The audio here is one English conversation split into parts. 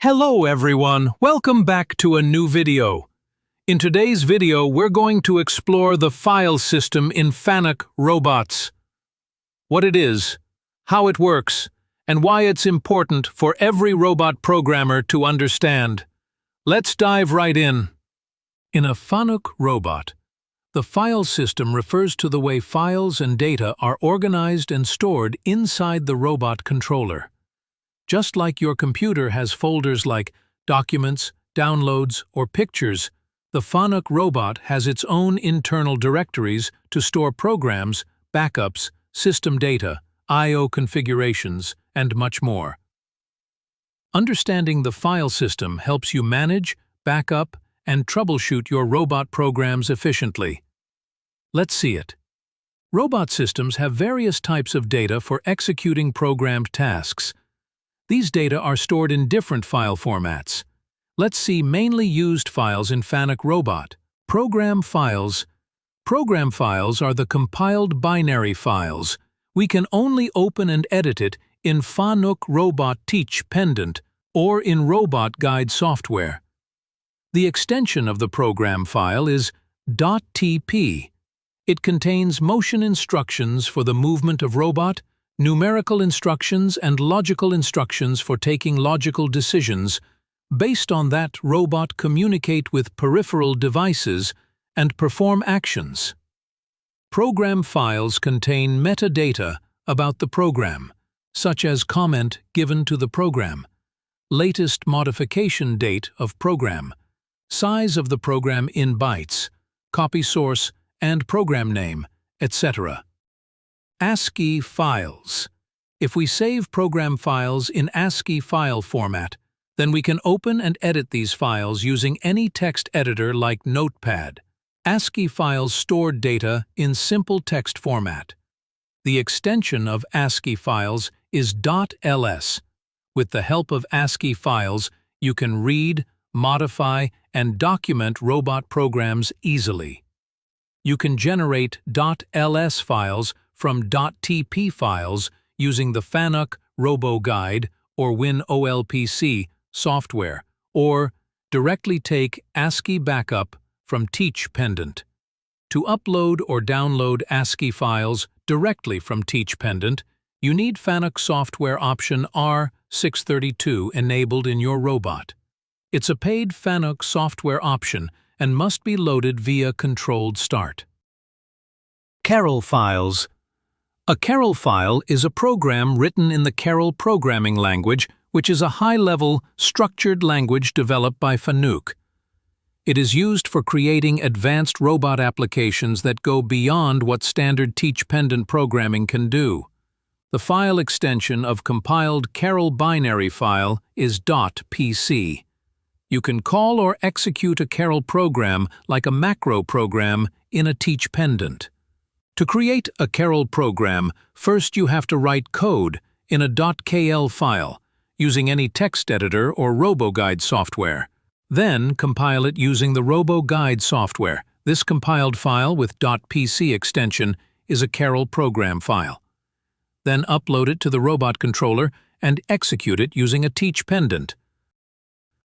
Hello everyone, welcome back to a new video. In today's video, we're going to explore the file system in Fanuc Robots. What it is, how it works, and why it's important for every robot programmer to understand. Let's dive right in. In a Fanuc robot, the file system refers to the way files and data are organized and stored inside the robot controller. Just like your computer has folders like documents, downloads, or pictures, the Fanuc robot has its own internal directories to store programs, backups, system data, I/O configurations, and much more. Understanding the file system helps you manage, backup, and troubleshoot your robot programs efficiently. Let's see it. Robot systems have various types of data for executing programmed tasks. These data are stored in different file formats. Let's see mainly used files in Fanuc Robot. Program files. Program files are the compiled binary files. We can only open and edit it in Fanuc Robot Teach Pendant or in Robot Guide software. The extension of the program file is .tp. It contains motion instructions for the movement of robot, numerical instructions and logical instructions for taking logical decisions. Based on that, robot communicate with peripheral devices and perform actions. Program files contain metadata about the program, such as comment given to the program, latest modification date of program, size of the program in bytes, copy source and program name, etc. ASCII files. If we save program files in ASCII file format, then we can open and edit these files using any text editor like Notepad. ASCII files store data in simple text format. The extension of ASCII files is .ls. With the help of ASCII files, you can read, modify, and document robot programs easily. You can generate .ls files from .tp files using the Fanuc Robo Guide or WinOLPC software, or directly take ASCII backup from Teach Pendant. To upload or download ASCII files directly from Teach Pendant, you need Fanuc software option R632 enabled in your robot. It's a paid Fanuc software option and must be loaded via controlled start. KAREL files. A KAREL file is a program written in the KAREL programming language, which is a high-level, structured language developed by Fanuc. It is used for creating advanced robot applications that go beyond what standard Teach Pendant programming can do. The file extension of compiled KAREL binary file is .pc. You can call or execute a KAREL program like a macro program in a Teach Pendant. To create a KAREL program, first you have to write code in a .kl file, using any text editor or RoboGuide software. Then compile it using the RoboGuide software. This compiled file with .pc extension is a KAREL program file. Then upload it to the robot controller and execute it using a Teach Pendant.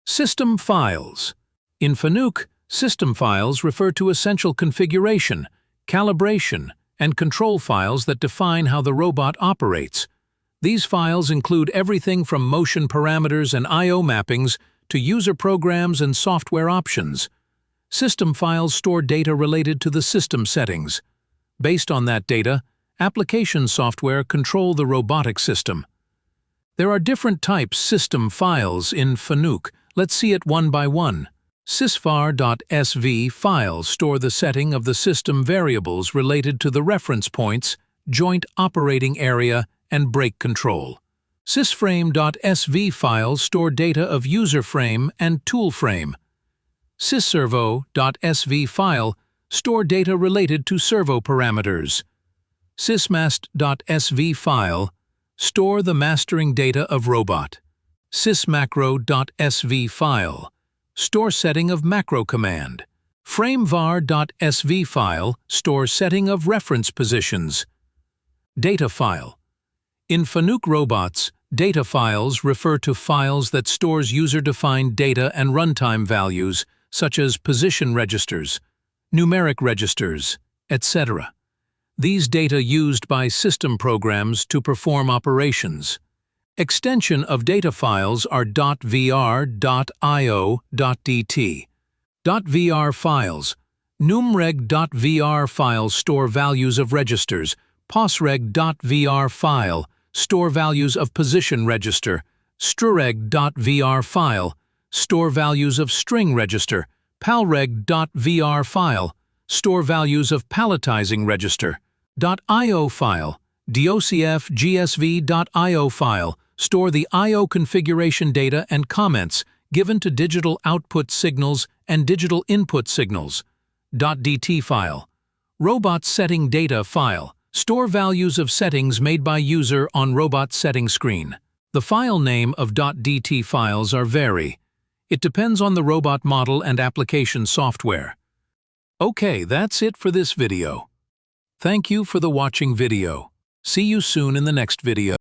System files. In Fanuc, system files refer to essential configuration, calibration, and control files that define how the robot operates. These files include everything from motion parameters and I/O mappings to user programs and software options. System files store data related to the system settings. Based on that data, application software control the robotic system. There are different types system files in Fanuc. Let's see it one by one. sysvar.sv files store the setting of the system variables related to the reference points, joint operating area, and brake control. sysframe.sv files store data of user frame and tool frame. sysservo.sv file store data related to servo parameters. sysmast.sv file store the mastering data of robot. sysmacro.sv file store setting of macro command. framevar.sv file store setting of reference positions. Data file. In Fanuc Robots, Data files refer to files that stores user-defined data and runtime values, such as position registers, numeric registers, etc. These data used by system programs to perform operations. Extension of data files are .vr, .io, .dt. .vr files. numreg.vr files store values of registers. posreg.vr file store values of position register. strureg.vr file store values of string register. palreg.vr file store values of palletizing register. .io file docf.gsv.io file store the I/O configuration data and comments given to digital output signals and digital input signals. .dt file robot setting data file store values of settings made by user on robot setting screen. The file name of .dt files are vary. It depends on the robot model and application software. Okay, that's it for this video. Thank you for the watching video. See you soon in the next video.